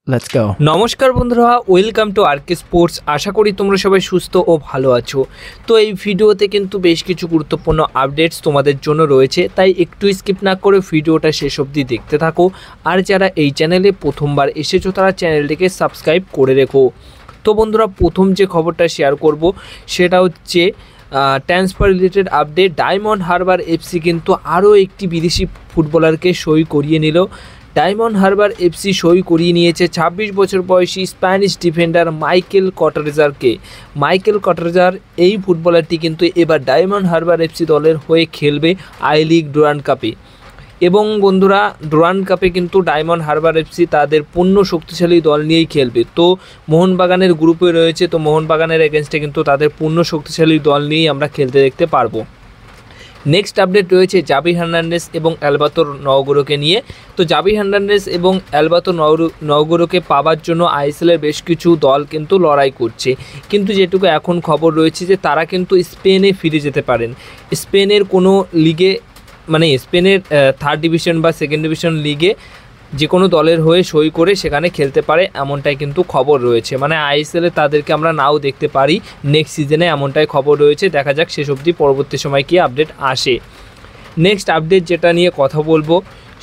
Let's go. নমস্কার বন্ধুরা, welcome to আরকে sports. আশা করি তোমরা সবাই সুস্থ ও ভালো আছো। তো এই ভিডিওতে কিন্তু বেশ কিছু গুরুত্বপূর্ণ আপডেটস তোমাদের জন্য রয়েছে, তাই একটু স্কিপ না করে ভিডিওটা শেষ অবধি দেখতে থাকো। আর যারা এই চ্যানেলে প্রথমবার এসেছো তারা চ্যানেলটিকে সাবস্ক্রাইব করে রেখো। তো বন্ধুরা, প্রথম যে খবরটা শেয়ার করব সেটা হচ্ছে transfer related update. Diamond Harbour FC কিন্তু আরও একটি বিদেশি ফুটবলারকে সই করিয়ে নিল। ডায়মন্ড হারবার এফসি সই করিয়ে নিয়েছে 26 বছর বয়সী স্প্যানিশ ডিফেন্ডার মাইকেল কটারজারকে। মাইকেল কটারজার এই ফুটবলারটি কিন্তু এবার ডায়মন্ড হারবার এফসি দলের হয়ে খেলবে আই লিগ ডুরান্ড কাপে। এবং বন্ধুরা, ডুরান্ড কাপে কিন্তু ডায়মন্ড হারবার এফসি তাদের পূর্ণ শক্তিশালী দল নিয়েই খেলবে। তো মোহনবাগানের গ্রুপে রয়েছে, তো মোহনবাগানের এগেনস্টে কিন্তু তাদের পূর্ণ শক্তিশালী দল নিয়েই আমরা খেলতে দেখতে পারবো। নেক্সট আপডেট রয়েছে জাভি হার্নান্ডেজ এবং অ্যালবাতো নওগোরোকে নিয়ে। তো জাভি হার্নান্ডেজ এবং অ্যালবাতো নওগোরোকে পাওয়ার জন্য আইএসএলের বেশ কিছু দল কিন্তু লড়াই করছে, কিন্তু যেটুকু এখন খবর রয়েছে যে তারা কিন্তু স্পেনে ফিরে যেতে পারেন। স্পেনের কোনো লিগে, মানে স্পেনের থার্ড ডিভিশন বা সেকেন্ড ডিভিশন লিগে যে কোনো দলের হয়ে সই করে সেখানে খেলতে পারে, এমনটাই কিন্তু খবর রয়েছে। মানে আইএসএলে তাদেরকে আমরা নাও দেখতে পারি নেক্সট সিজনে, এমনটাই খবর রয়েছে। দেখা যাক শেষ অবধি পরবর্তী সময় কি আপডেট আসে। নেক্সট আপডেট যেটা নিয়ে কথা বলবো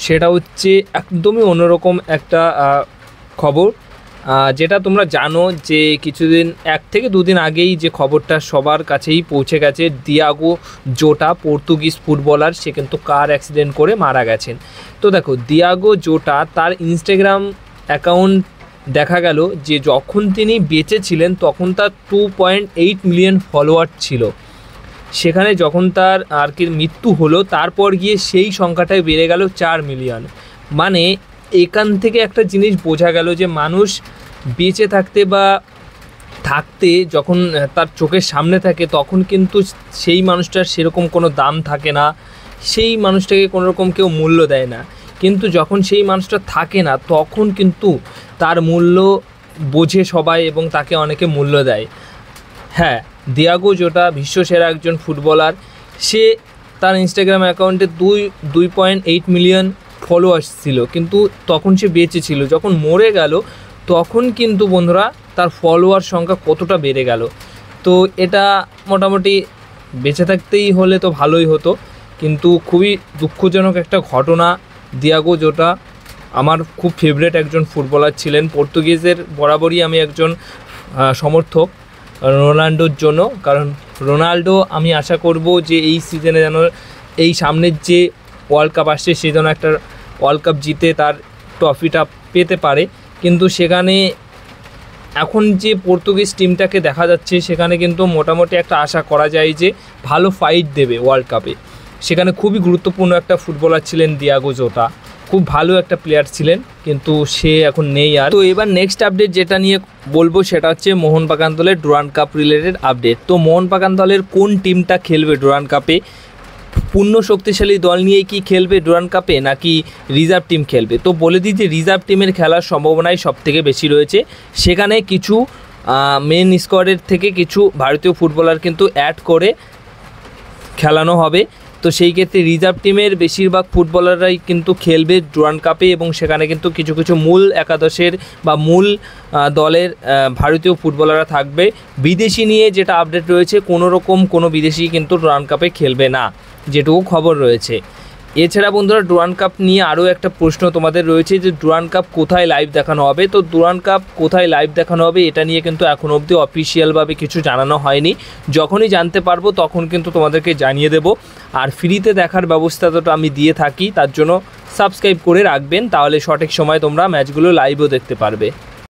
সেটা হচ্ছে একদমই অন্যরকম একটা খবর, যেটা তোমরা জানো যে কিছুদিন 1 থেকে 2 দিন আগেই যে খবরটা সবার কাছেই পৌঁছে গেছে। দিয়াগো জোটা, পর্তুগিজ ফুটবলার, সে কিন্তু কার অ্যাক্সিডেন্ট করে মারা গেছেন। তো দেখো, দিয়াগো জোটা তার ইনস্টাগ্রাম অ্যাকাউন্ট দেখা গেল যে যখন তিনি বেঁচে ছিলেন তখন তার 2.8 মিলিয়ন ফলোয়ার ছিল। সেখানে যখন তার আর কি মৃত্যু হলো তারপর গিয়ে সেই সংখ্যাটাই বেড়ে গেল 4 মিলিয়ন। মানে এখান থেকে একটা জিনিস বোঝা গেল যে মানুষ বেঁচে থাকতে বা থাকতে যখন তার চোখের সামনে থাকে তখন কিন্তু সেই মানুষটার সেরকম কোনো দাম থাকে না, সেই মানুষটাকে কোনো রকম কেউ মূল্য দেয় না। কিন্তু যখন সেই মানুষটা থাকে না তখন কিন্তু তার মূল্য বোঝে সবাই এবং তাকে অনেকে মূল্য দেয়। হ্যাঁ, দিয়াগো জোটা বিশ্বসেরা একজন ফুটবলার। সে তার ইনস্টাগ্রাম অ্যাকাউন্টে 2.8 মিলিয়ন ফলোয়ার্স ছিল, কিন্তু তখন সে বেঁচে ছিল। যখন মরে গেল তখন কিন্তু বন্ধুরা তার ফলোয়ার সংখ্যা কতটা বেড়ে গেল। তো এটা মোটামুটি বেঁচে থাকতেই হলে তো ভালোই হতো, কিন্তু খুবই দুঃখজনক একটা ঘটনা। দিয়াগো জোটা আমার খুব ফেভারিট একজন ফুটবলার ছিলেন। পর্তুগিজের বরাবরই আমি একজন সমর্থক রোনাল্ডোর জন্য, কারণ রোনাল্ডো, আমি আশা করব যে এই সিজনে যেন এই সামনের যে ওয়ার্ল্ড কাপ আসছে সে যেন একটা ওয়ার্ল্ড কাপ জিতে তার ট্রফিটা পেতে পারে। কিন্তু সেখানে এখন যে পর্তুগিজ টিমটাকে দেখা যাচ্ছে সেখানে কিন্তু মোটামুটি একটা আশা করা যায় যে ভালো ফাইট দেবে ওয়ার্ল্ড কাপে। সেখানে খুবই গুরুত্বপূর্ণ একটা ফুটবলার ছিলেন দিয়াগো জোটা, খুব ভালো একটা প্লেয়ার ছিলেন, কিন্তু সে এখন নেই আর। তো এবার নেক্সট আপডেট যেটা নিয়ে বলবো সেটা হচ্ছে মোহনবাগান দলের ডুরান্ড কাপ রিলেটেড আপডেট। তো মোহনবাগান দলের কোন টিমটা খেলবে ডুরান্ড কাপে? পূর্ণ শক্তিশালী দল নিয়েই কি খেলবে ডুরান্ড কাপে, নাকি রিজার্ভ টিম খেলবে? তো বলে দিই যে রিজার্ভ টিমের খেলার সম্ভাবনাই সবথেকে বেশি রয়েছে। সেখানে কিছু মেন স্কোয়াডের থেকে কিছু ভারতীয় ফুটবলার কিন্তু অ্যাড করে খেলানো হবে। তো সেই ক্ষেত্রে রিজার্ভ টিমের বেশিরভাগ ফুটবলাররাই কিন্তু খেলবে ডুরান্ড কাপে, এবং সেখানে কিন্তু কিছু কিছু মূল একাদশের বা মূল দলের ভারতীয় ফুটবলাররা থাকবে। বিদেশি নিয়ে যেটা আপডেট রয়েছে, কোনো বিদেশি কিন্তু ডুরান্ড কাপে খেলবে না, যেটুকু খবর রয়েছে। এছাড়া বন্ধুরা, ডুরান্ড কাপ নিয়ে আরও একটা প্রশ্ন তোমাদের রয়েছে যে ডুরান্ড কাপ কোথায় লাইভ দেখানো হবে। তো ডুরান্ড কাপ কোথায় লাইভ দেখানো হবে এটা নিয়ে কিন্তু এখন অবধি অফিসিয়ালভাবে কিছু জানানো হয়নি। যখনই জানতে পারবো তখন কিন্তু তোমাদেরকে জানিয়ে দেব। আর ফ্রিতে দেখার ব্যবস্থাটা আমি দিয়ে থাকি, তার জন্য সাবস্ক্রাইব করে রাখবেন, তাহলে সঠিক সময় তোমরা ম্যাচগুলো লাইভও দেখতে পারবে।